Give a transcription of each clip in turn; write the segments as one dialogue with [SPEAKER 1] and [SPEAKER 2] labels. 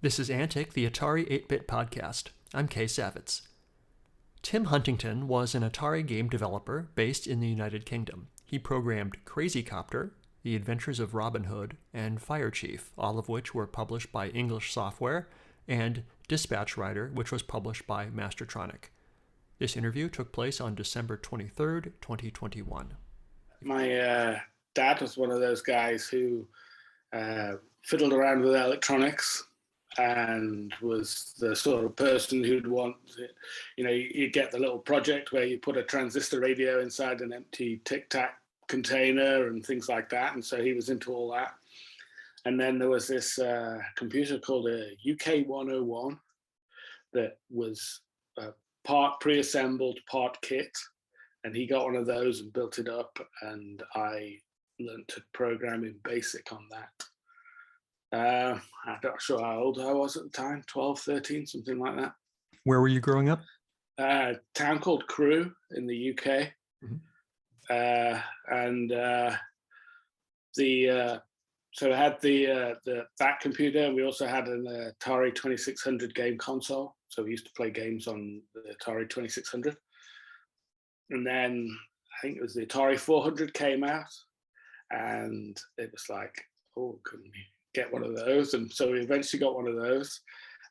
[SPEAKER 1] This is Antic, the Atari 8-Bit Podcast. I'm Kay Savitz. Tim Huntington was an Atari game developer based in the United Kingdom. He programmed Krazy Kopter, The Adventures of Robin Hood, and Fire Chief, all of which were published by English Software, and Despatch Rider, which was published by Mastertronic. This interview took place on December 23rd, 2021.
[SPEAKER 2] My dad was one of those guys who fiddled around with electronics and was the sort of person who'd want, you get the little project where you put a transistor radio inside an empty Tic Tac container and things like that. And so he was into all that. And then there was this computer called a UK 101 that was part pre-assembled, part kit. And he got one of those and built it up. And I learned to program in BASIC on that. I'm not sure how old I was at the time, 12, 13, something like that.
[SPEAKER 1] Where were you growing up?
[SPEAKER 2] A town called Crewe in the UK. Mm-hmm. So I had that computer, and we also had an Atari 2600 game console. So we used to play games on the Atari 2600. And then I think it was the Atari 400 came out, and it was like, oh, can we get one of those? And so we eventually got one of those,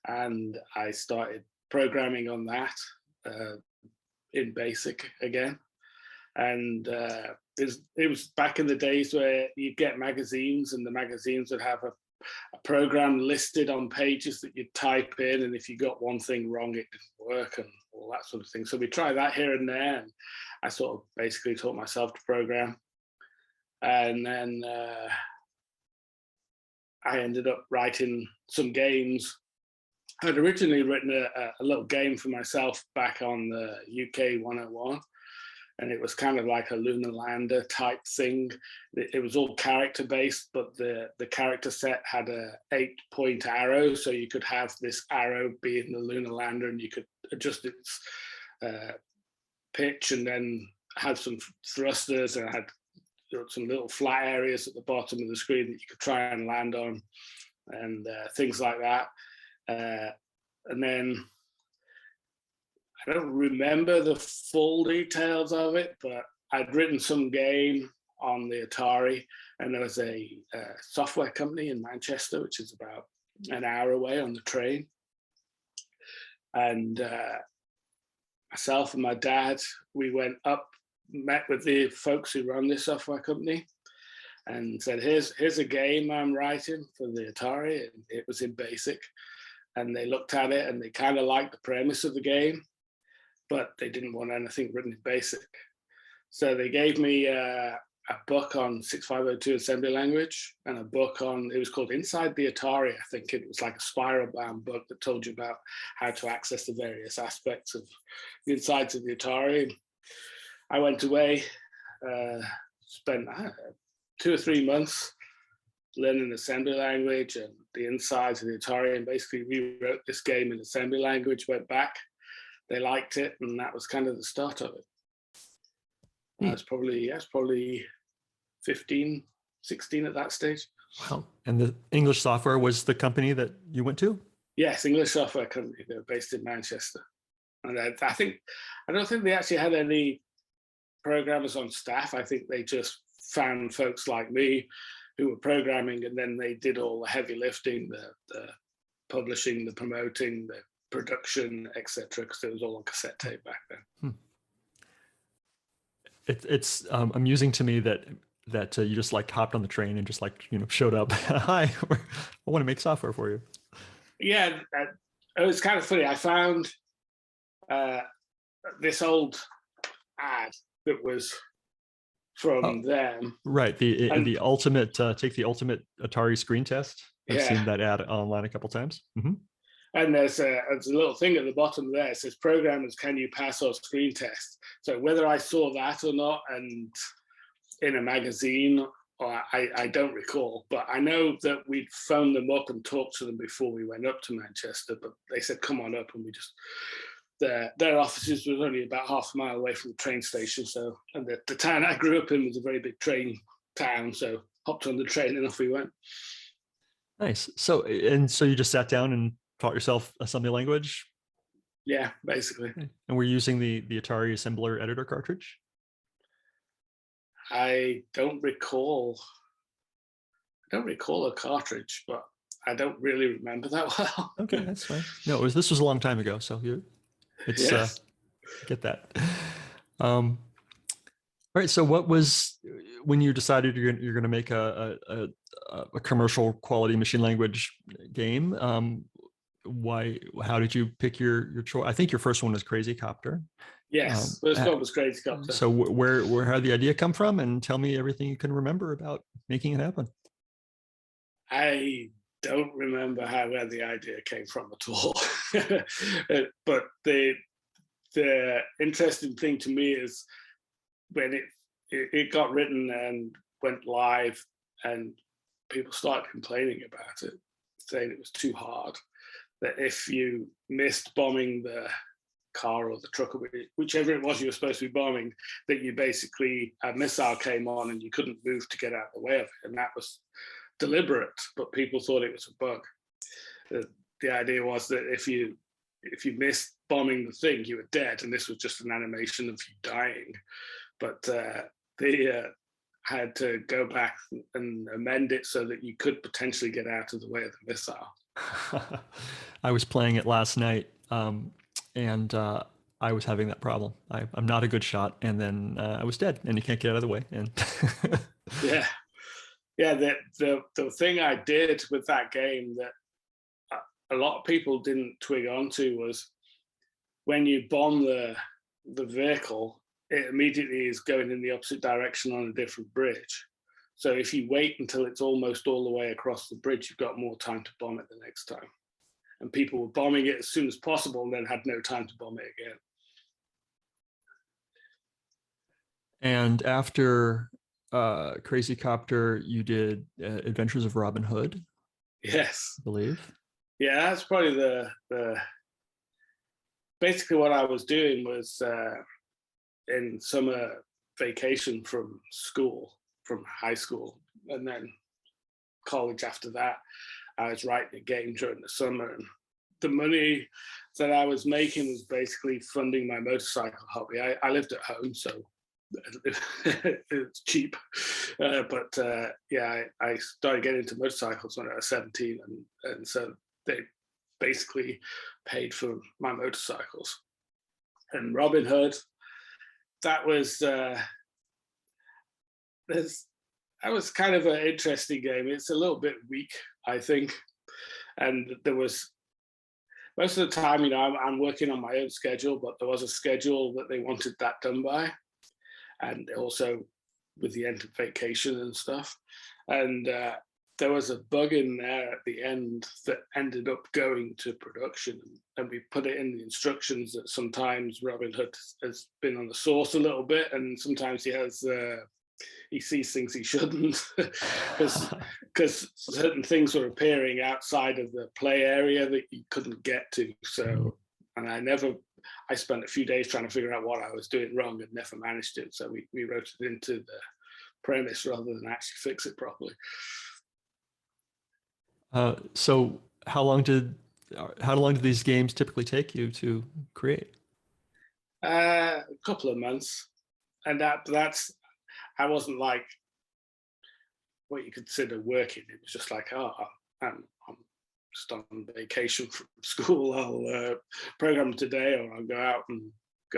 [SPEAKER 2] and I started programming on that in BASIC again. And it was back in the days where you'd get magazines, and the magazines would have a program listed on pages that you'd type in, and if you got one thing wrong, it didn't work and all that sort of thing. So we tried that here and there, and I sort of basically taught myself to program. And then I ended up writing some games. I'd originally written a little game for myself back on the UK 101. And it was kind of like a lunar lander type thing. It was all character based, but the character set had a 8-point arrow. So you could have this arrow be in the lunar lander, and you could adjust its pitch, and then had some thrusters, and had some little flat areas at the bottom of the screen that you could try and land on, and things like that. And then I don't remember the full details of it, but I'd written some game on the Atari, and there was a software company in Manchester, which is about an hour away on the train. And myself and my dad, we went up, met with the folks who run this software company, and said, here's a game I'm writing for the Atari. And it was in BASIC. And they looked at it, and they kind of liked the premise of the game, but they didn't want anything written in BASIC. So they gave me a book on 6502 assembly language, and a book on, it was called Inside the Atari, I think. It was like a spiral bound book that told you about how to access the various aspects of the insides of the Atari. I went away, spent 2 or 3 months learning assembly language and the insides of the Atari, and basically rewrote this game in assembly language, went back. They liked it, and that was kind of the start of it. That's probably 15, 16 at that stage.
[SPEAKER 1] Wow. And the English Software was the company that you went to?
[SPEAKER 2] Yes, English Software Company. They're based in Manchester. And I don't think they actually had any programmers on staff. I think they just found folks like me who were programming, and then they did all the heavy lifting, the publishing, the promoting, the production, etc., because it was all on cassette tape back then.
[SPEAKER 1] It's amusing to me that you just like hopped on the train and just like showed up. Hi, I want to make software for you.
[SPEAKER 2] Yeah, it was kind of funny. I found this old ad that was from them.
[SPEAKER 1] Right, the ultimate take the ultimate Atari screen test. I've seen that ad online a couple times. Mm-hmm.
[SPEAKER 2] And there's a little thing at the bottom there. It says, programmers, can you pass our screen test? So whether I saw that or not, and in a magazine, or I don't recall, but I know that we'd phoned them up and talked to them before we went up to Manchester, but they said, come on up. And we just, their offices was only about half a mile away from the train station. So, and the town I grew up in was a very big train town. So hopped on the train and off we went.
[SPEAKER 1] Nice. So you just sat down and taught yourself assembly language?
[SPEAKER 2] Yeah, basically.
[SPEAKER 1] And we're using the Atari assembler editor cartridge?
[SPEAKER 2] I don't recall. I don't recall a cartridge, but I don't really remember that well.
[SPEAKER 1] Okay, that's fine. No, this was a long time ago, so it's
[SPEAKER 2] Yes.
[SPEAKER 1] get that. All right. So what was when you decided you're going to make a commercial quality machine language game? How did you pick your choice? I think your first one was Krazy Kopter.
[SPEAKER 2] Yes. First one was Krazy Kopter.
[SPEAKER 1] So where how did the idea come from? And tell me everything you can remember about making it happen.
[SPEAKER 2] I don't remember where the idea came from at all. But the interesting thing to me is when it got written and went live, and people started complaining about it, saying it was too hard. That if you missed bombing the car or the truck, or whichever it was you were supposed to be bombing, that you basically a missile came on and you couldn't move to get out of the way of it, and that was deliberate. But people thought it was a bug. The idea was that if you missed bombing the thing, you were dead, and this was just an animation of you dying. But they had to go back and amend it so that you could potentially get out of the way of the missile.
[SPEAKER 1] I was playing it last night, and I was having that problem. I'm not a good shot, and then I was dead, and you can't get out of the way. And
[SPEAKER 2] yeah, the thing I did with that game that a lot of people didn't twig onto was when you bomb the vehicle, it immediately is going in the opposite direction on a different bridge. So if you wait until it's almost all the way across the bridge, you've got more time to bomb it the next time. And people were bombing it as soon as possible and then had no time to bomb it again.
[SPEAKER 1] And after Krazy Kopter, you did Adventures of Robin Hood.
[SPEAKER 2] Yes,
[SPEAKER 1] I believe.
[SPEAKER 2] Yeah, that's probably the basically what I was doing was in summer vacation from school, from high school, and then college after that. I was writing a game during the summer, and the money that I was making was basically funding my motorcycle hobby. I lived at home, so it's cheap. But I started getting into motorcycles when I was 17, and so they basically paid for my motorcycles. And Robin Hood, that was kind of an interesting game. It's a little bit weak, I think. And there was most of the time, I'm working on my own schedule, but there was a schedule that they wanted that done by, and also with the end of vacation and stuff. And there was a bug in there at the end that ended up going to production, and we put it in the instructions that sometimes Robin Hood has been on the source a little bit, and sometimes he sees things he shouldn't, because certain things were appearing outside of the play area that you couldn't get to. So, and I spent a few days trying to figure out what I was doing wrong and never managed it. So we wrote it into the premise rather than actually fix it properly.
[SPEAKER 1] So how long did these games typically take you to create?
[SPEAKER 2] A couple of months, and that's I wasn't like what you consider working. It was just like, I'm just on vacation from school. I'll program today, or I'll go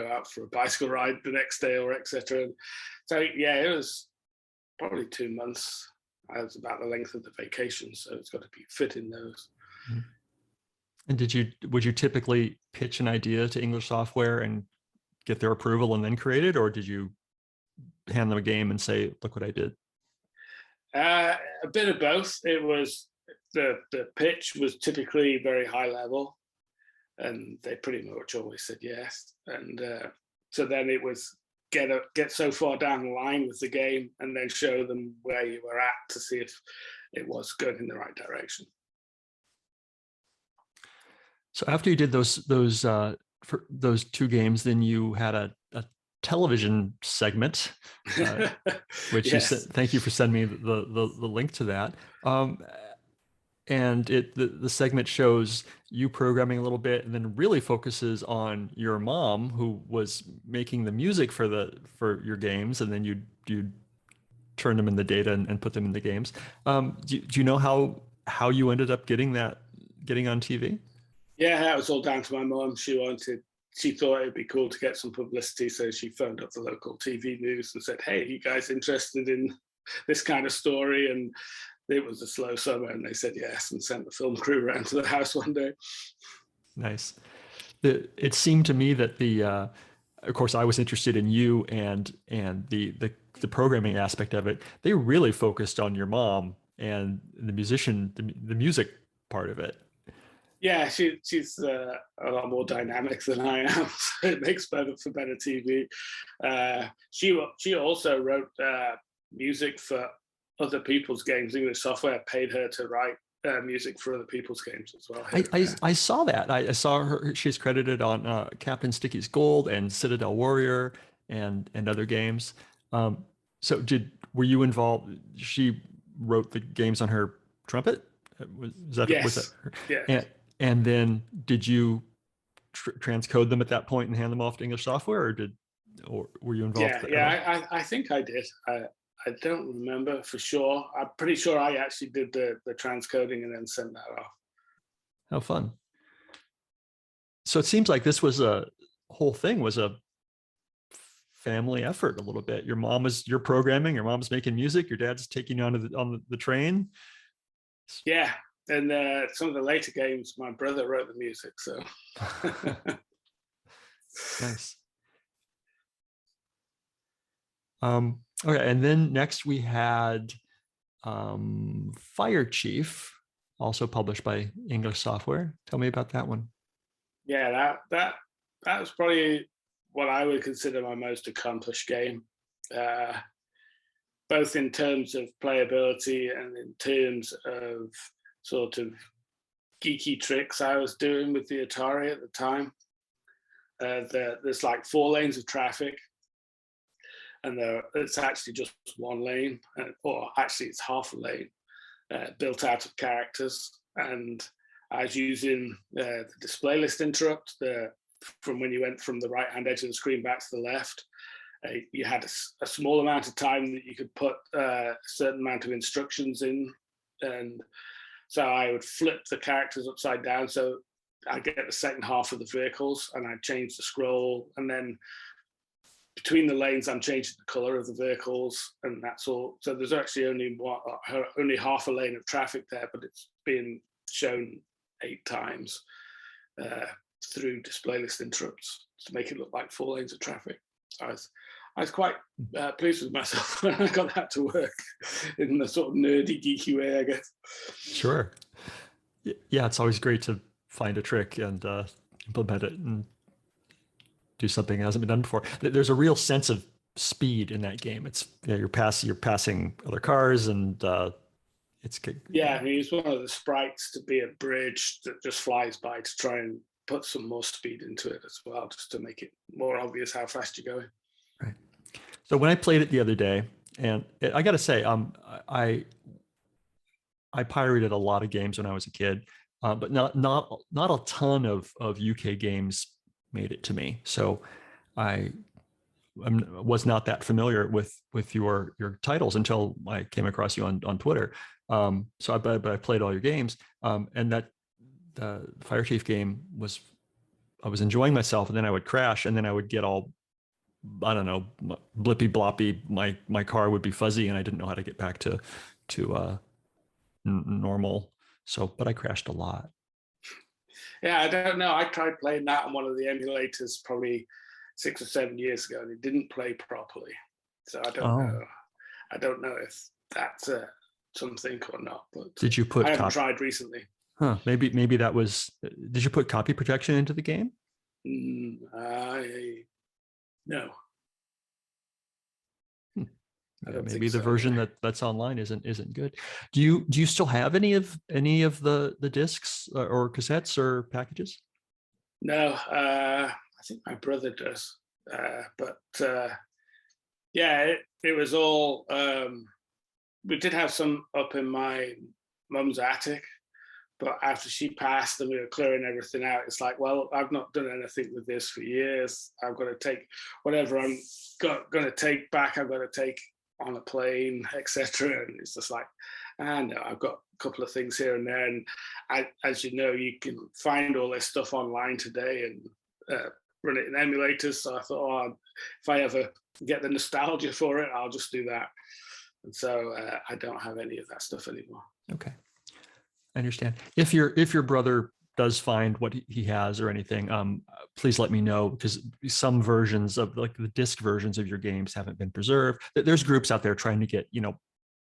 [SPEAKER 2] out for a bicycle ride the next day, or etc. So yeah, it was probably 2 months. That's about the length of the vacation, so it's got to be fit in those.
[SPEAKER 1] And would you typically pitch an idea to English Software and get their approval and then create it, or did you hand them a game and say, "Look what I did"?
[SPEAKER 2] A bit of both. It was the pitch was typically very high level, and they pretty much always said yes. And so then it was get so far down the line with the game, and then show them where you were at to see if it was going in the right direction.
[SPEAKER 1] So after you did for those two games, then you had a television segment, which yes. Thank you for sending me the link to that. and the segment shows you programming a little bit and then really focuses on your mom who was making the music for your games, and then you turn them in the data and put them in the games. Do you know how you ended up getting on TV?
[SPEAKER 2] Yeah, that was all down to my mom. She thought it'd be cool to get some publicity, so she phoned up the local TV news and said, "Hey, you guys interested in this kind of story?" And it was a slow summer, and they said yes, and sent the film crew around to the house one day.
[SPEAKER 1] Nice. It seemed to me that of course, I was interested in you and the programming aspect of it. They really focused on your mom and the music part of it.
[SPEAKER 2] Yeah, she's a lot more dynamic than I am. So it makes for better TV. She also wrote music for other people's games. English Software paid her to write music for other people's games as well.
[SPEAKER 1] I saw that. I saw her. She's credited on Captain Sticky's Gold and Citadel Warrior and other games. So were you involved? She wrote the games on her trumpet. Was that
[SPEAKER 2] Yes.
[SPEAKER 1] her?
[SPEAKER 2] Yeah.
[SPEAKER 1] And then did you transcode them at that point and hand them off to English Software, or were you involved?
[SPEAKER 2] Yeah. I think I did. I don't remember for sure. I'm pretty sure I actually did the transcoding and then sent that off.
[SPEAKER 1] How fun. So it seems like this whole thing was a family effort a little bit. You're programming, your mom's making music, your dad's taking you on the train.
[SPEAKER 2] Yeah. And some of the later games, my brother wrote the music. So
[SPEAKER 1] nice. Okay, and then next we had Fire Chief, also published by English Software. Tell me about that one.
[SPEAKER 2] Yeah, that was probably what I would consider my most accomplished game, both in terms of playability and in terms of sort of geeky tricks I was doing with the Atari at the time. There's like 4 lanes of traffic, and it's actually just 1 lane, or actually it's half a lane, built out of characters. And I was using the display list interrupt, from when you went from the right-hand edge of the screen back to the left. You had a small amount of time that you could put a certain amount of instructions in, and so I would flip the characters upside down, so I get the second half of the vehicles, and I change the scroll, and then between the lanes, I'm changing the color of the vehicles, and that's all. So there's actually only half a lane of traffic there, but it's being shown 8 times through display list interrupts to make it look like 4 lanes of traffic. So I was quite pleased with myself when I got that to work in the sort of nerdy, geeky way, I guess.
[SPEAKER 1] Sure. Yeah, it's always great to find a trick and implement it and do something that hasn't been done before. There's a real sense of speed in that game. It's you're passing other cars, and it's good.
[SPEAKER 2] Yeah, I use one of the sprites to be a bridge that just flies by to try and put some more speed into it as well, just to make it more obvious how fast you're going.
[SPEAKER 1] Right. So when I played it the other day, and I got to say, I pirated a lot of games when I was a kid, but not a ton of UK games made it to me. So I was not that familiar with your titles until I came across you on Twitter. But I played all your games, and that the Fire Chief game I was enjoying myself, and then I would crash, and then I would get all, I don't know, blippy bloppy. My car would be fuzzy, and I didn't know how to get back to normal. So, but I crashed a lot.
[SPEAKER 2] Yeah, I don't know. I tried playing that on one of the emulators probably 6 or 7 years ago, and it didn't play properly. So I don't know. I don't know if that's something or not. But
[SPEAKER 1] did you put?
[SPEAKER 2] I haven't tried recently.
[SPEAKER 1] Huh? Maybe that was. Did you put copy protection into the game?
[SPEAKER 2] No.
[SPEAKER 1] Yeah, maybe the version that's online isn't good. Do you still have any of the discs or cassettes or packages?
[SPEAKER 2] No, I think my brother does. But yeah, it was all. We did have some up in my mum's attic, But after she passed and we were clearing everything out, it's like, well, I've not done anything with this for years. I've got to take whatever I'm going to take back, I've got to take on a plane, etc. And it's just like, no, I've got a couple of things here and there. And as you know, you can find all this stuff online today and run it in emulators. So I thought, if I ever get the nostalgia for it, I'll just do that. And so I don't have any of that stuff anymore.
[SPEAKER 1] Okay. I understand. If your brother does find what he has or anything, please let me know, because some versions of like the disc versions of your games haven't been preserved. There's groups out there trying to get,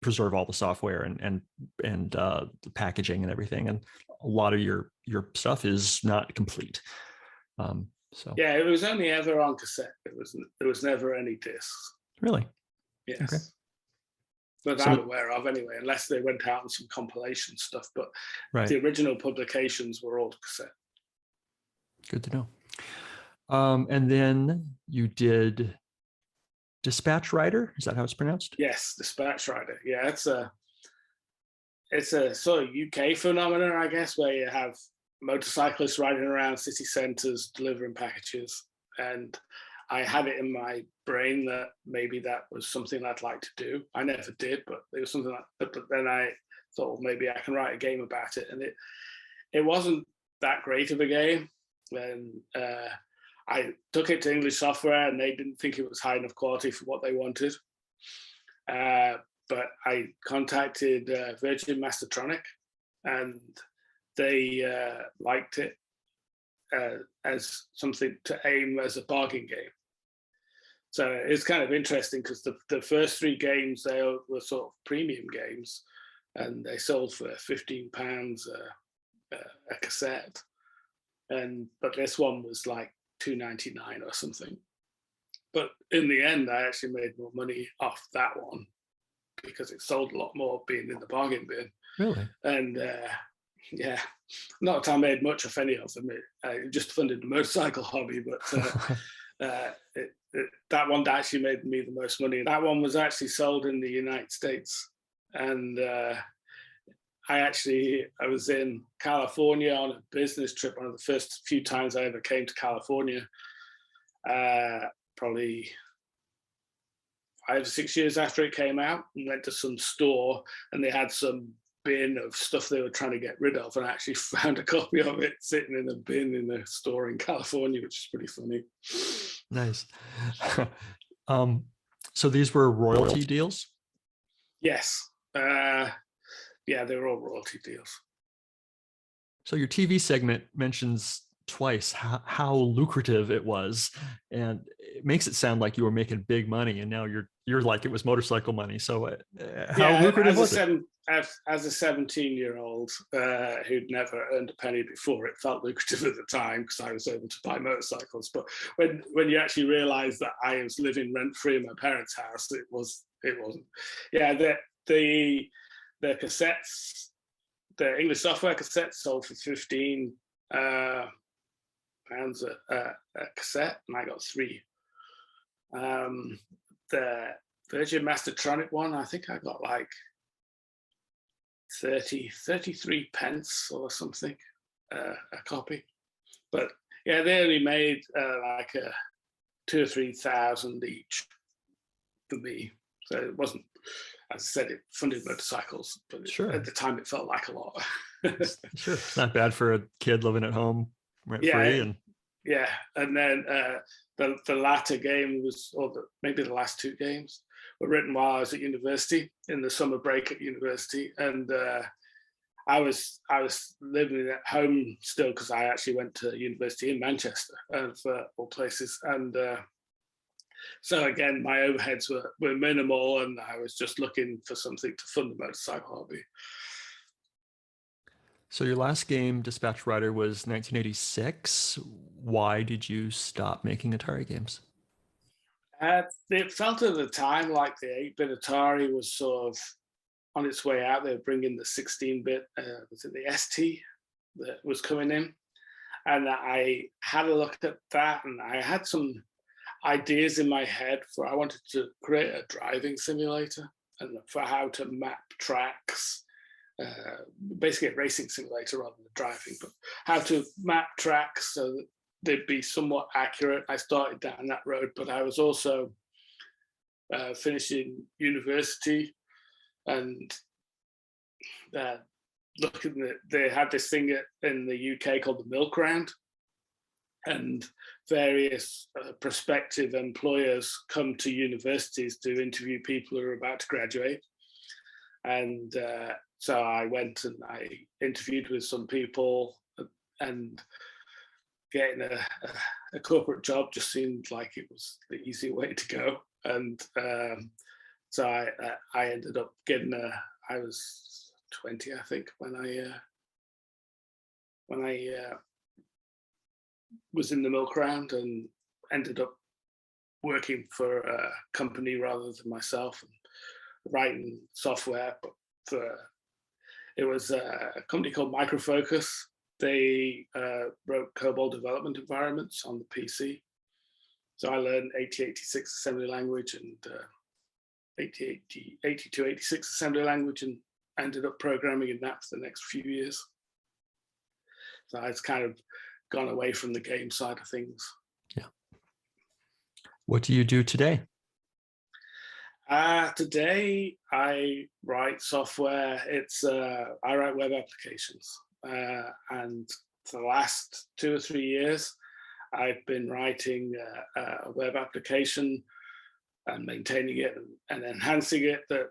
[SPEAKER 1] preserve all the software and the packaging and everything. And a lot of your stuff is not complete. So
[SPEAKER 2] yeah, it was only ever on cassette. There was never any discs.
[SPEAKER 1] Really?
[SPEAKER 2] Yes.
[SPEAKER 1] Okay.
[SPEAKER 2] But I'm aware of anyway, unless they went out on some compilation stuff. But the original publications were all cassette.
[SPEAKER 1] Good to know. And then you did Despatch Rider. Is that how it's pronounced?
[SPEAKER 2] Yes, Despatch Rider. Yeah, it's a sort of UK phenomenon, I guess, where you have motorcyclists riding around city centres delivering packages. And I had it in my brain that maybe that was something I'd like to do. I never did, but it was something but then I thought, well, maybe I can write a game about it. And it wasn't that great of a game. And I took it to English Software and they didn't think it was high enough quality for what they wanted. But I contacted Virgin Mastertronic and they liked it as something to aim as a bargain game. So it's kind of interesting because the first 3 games, they were sort of premium games and they sold for £15 a cassette. But this one was like $2.99 or something. But in the end, I actually made more money off that one because it sold a lot more being in the bargain bin.
[SPEAKER 1] Really?
[SPEAKER 2] And yeah, not that I made much of any of them. It just funded the motorcycle hobby, but that one actually made me the most money. That one was actually sold in the United States. And I was in California on a business trip, one of the first few times I ever came to California, probably 5 or 6 years after it came out, and went to some store and they had some bin of stuff they were trying to get rid of, and I actually found a copy of it sitting in a bin in a store in California, which is pretty funny.
[SPEAKER 1] Nice. So these were royalty deals?
[SPEAKER 2] Yes. Yeah, they were all royalty deals.
[SPEAKER 1] So your TV segment mentions twice how lucrative it was, and it makes it sound like you were making big money, and now you're like it was motorcycle money. So how lucrative was it?
[SPEAKER 2] As a 17-year-old who'd never earned a penny before, it felt lucrative at the time because I was able to buy motorcycles. But when you actually realise that I was living rent-free in my parents' house, it wasn't. Yeah, the cassettes, the English Software cassettes sold for £15 a cassette, and I got 3. The Virgin Mastertronic one, I think I got like 33 pence or something a copy. But yeah, they only made like 2,000 or 3,000 each for me. So it wasn't, as I said, it funded motorcycles, but
[SPEAKER 1] sure.
[SPEAKER 2] At the time it felt like a lot.
[SPEAKER 1] Sure, it's not bad for a kid living at home rent free. And
[SPEAKER 2] yeah, and then the latter game was, maybe the last 2 games were written while I was at university, in the summer break at university, and I was living at home still because I actually went to university in Manchester, for all places, and so again my overheads were minimal, and I was just looking for something to fund the motorcycle hobby.
[SPEAKER 1] So your last game, Despatch Rider, was 1986. Why did you stop making Atari games?
[SPEAKER 2] It felt at the time like the 8-bit Atari was sort of on its way out. They were bringing the 16-bit, was it the ST that was coming in? And I had a look at that, and I had some ideas in my head for, I wanted to create a driving simulator and for how to map tracks basically a racing simulator rather than driving, but how to map tracks so that they'd be somewhat accurate. I started down that road, but I was also finishing university and looking at, they had this thing in the UK called the Milk Round, and various prospective employers come to universities to interview people who are about to graduate. And so I went and I interviewed with some people, and getting a corporate job just seemed like it was the easy way to go. And so I ended up getting I was 20, I think, when I was in the Milk Round, and ended up working for a company rather than myself, and writing software. But it was a company called Micro Focus. They wrote COBOL development environments on the PC. So I learned 8086 assembly language and 8286 assembly language, and ended up programming in that for the next few years. So it's kind of gone away from the game side of things.
[SPEAKER 1] Yeah. What do you do today?
[SPEAKER 2] Today I write software. I write web applications, and for the last 2 or 3 years, I've been writing a web application and maintaining it and enhancing it that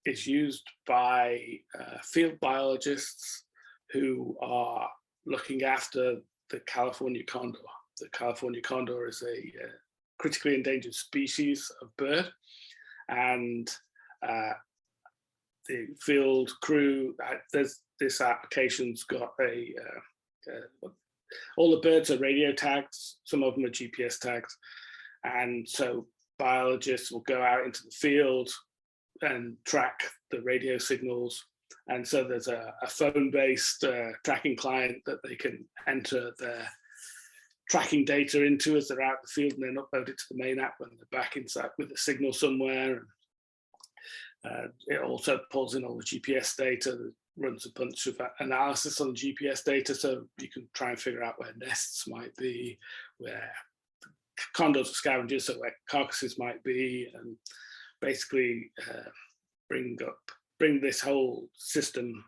[SPEAKER 2] is used by field biologists who are looking after the California condor. The California condor is a critically endangered species of bird, and the field crew, this application's got all the birds are radio tagged, some of them are GPS tagged, and so biologists will go out into the field and track the radio signals. And so there's a phone-based tracking client that they can enter their tracking data into as they're out in the field, and then upload it to the main app when they're back inside with the signal somewhere. It also pulls in all the GPS data, runs a bunch of analysis on the GPS data, so you can try and figure out where nests might be, where condors are scavengers, so where carcasses might be, and basically bring this whole system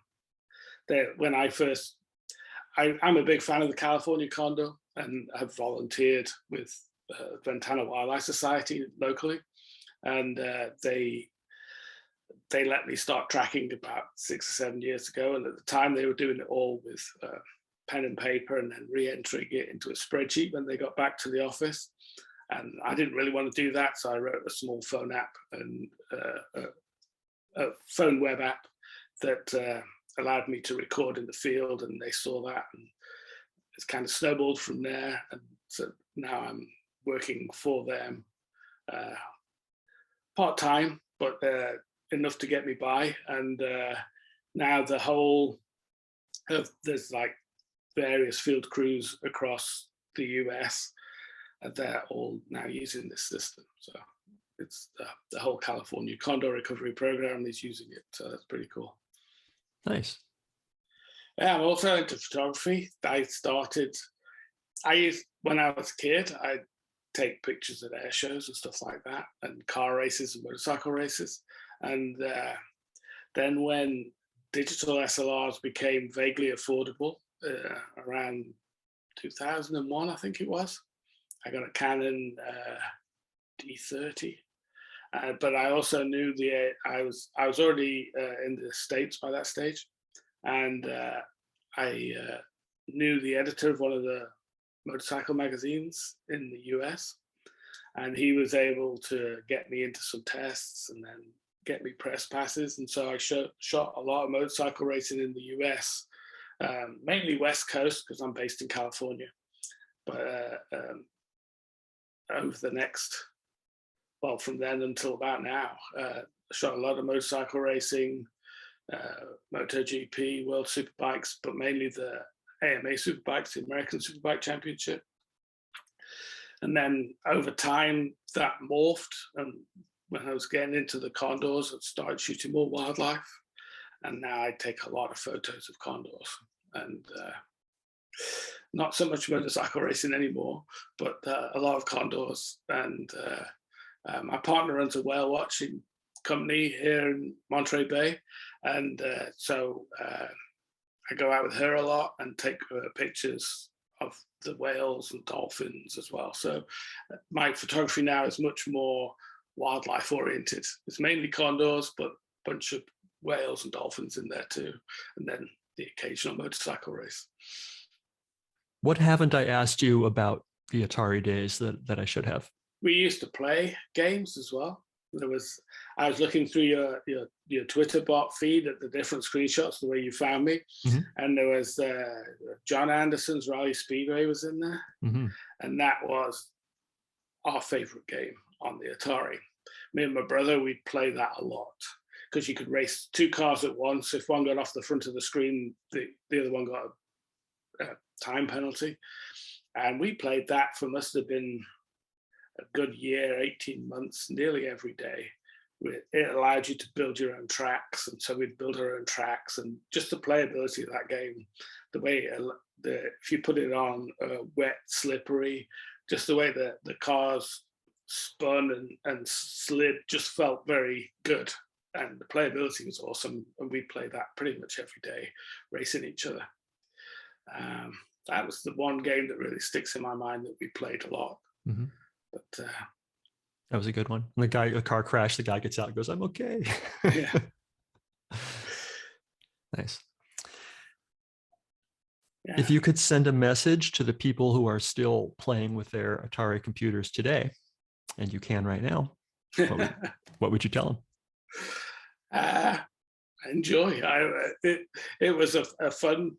[SPEAKER 2] there. When I'm a big fan of the California condor, and have volunteered with Ventana Wildlife Society locally, and they let me start tracking about 6 or 7 years ago. And at the time, they were doing it all with pen and paper, and then re-entering it into a spreadsheet when they got back to the office. And I didn't really want to do that, so I wrote a small phone app and a phone web app that allowed me to record in the field, and they saw that, and it's kind of snowballed from there. And so now I'm working for them part-time, but enough to get me by. And now the whole there's like various field crews across the US, and they're all now using this system. So it's the whole California condor recovery program is using it. So that's pretty cool.
[SPEAKER 1] Nice.
[SPEAKER 2] Yeah, I'm also into photography. When I was a kid, I'd take pictures at air shows and stuff like that, and car races and motorcycle races. And then when digital SLRs became vaguely affordable, around 2001, I think it was, I got a Canon D30. But I also knew I was already in the States by that stage, and I knew the editor of one of the motorcycle magazines in the US, and he was able to get me into some tests and then get me press passes. And so I shot a lot of motorcycle racing in the US, mainly West Coast because I'm based in California. But over the next, well, from then until about now, I shot a lot of motorcycle racing, MotoGP, World Superbikes, but mainly the AMA Superbikes, the American Superbike Championship. And then over time, that morphed. And when I was getting into the condors, I started shooting more wildlife. And now I take a lot of photos of condors, and not so much motorcycle racing anymore, but a lot of condors. And my partner runs a whale watching company here in Monterey Bay, and so I go out with her a lot and take pictures of the whales and dolphins as well. So my photography now is much more wildlife oriented. It's mainly condors, but a bunch of whales and dolphins in there too, and then the occasional motorcycle race.
[SPEAKER 1] What haven't I asked you about the Atari days that I should have?
[SPEAKER 2] We used to play games as well. I was looking through your Twitter bot feed at the different screenshots, the way you found me, and there was John Anderson's Rally Speedway was in there, and that was our favorite game on the Atari. Me and my brother, we'd play that a lot because you could race two cars at once. If one got off the front of the screen, the other one got a time penalty, and we played that for must have been a good year, 18 months, nearly every day. It allowed you to build your own tracks, and so we'd build our own tracks, and just the playability of that game, the way if you put it on wet, slippery, just the way the cars spun and slid just felt very good, and the playability was awesome, and we played that pretty much every day, racing each other. That was the one game that really sticks in my mind that we played a lot. But
[SPEAKER 1] that was a good one. And the car crashed, the guy gets out and goes, "I'm okay."
[SPEAKER 2] Yeah.
[SPEAKER 1] Nice.
[SPEAKER 2] Yeah.
[SPEAKER 1] If you could send a message to the people who are still playing with their Atari computers today, and you can right now, what would you tell them?
[SPEAKER 2] Enjoy. It was a fun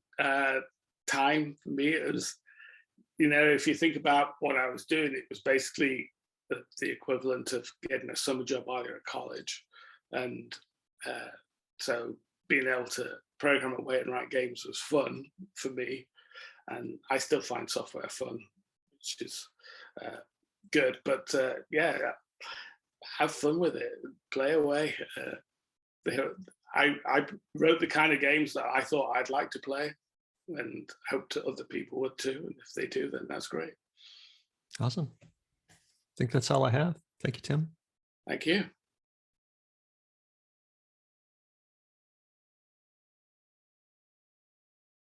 [SPEAKER 2] time for me. It was, if you think about what I was doing, it was basically the equivalent of getting a summer job while you're at college. And so being able to program away and write games was fun for me. And I still find software fun, which is good. But yeah, have fun with it. Play away. I wrote the kind of games that I thought I'd like to play, and hope that other people would too. And if they do, then that's great.
[SPEAKER 1] Awesome. I think that's all I have. Thank you, Tim.
[SPEAKER 2] Thank you.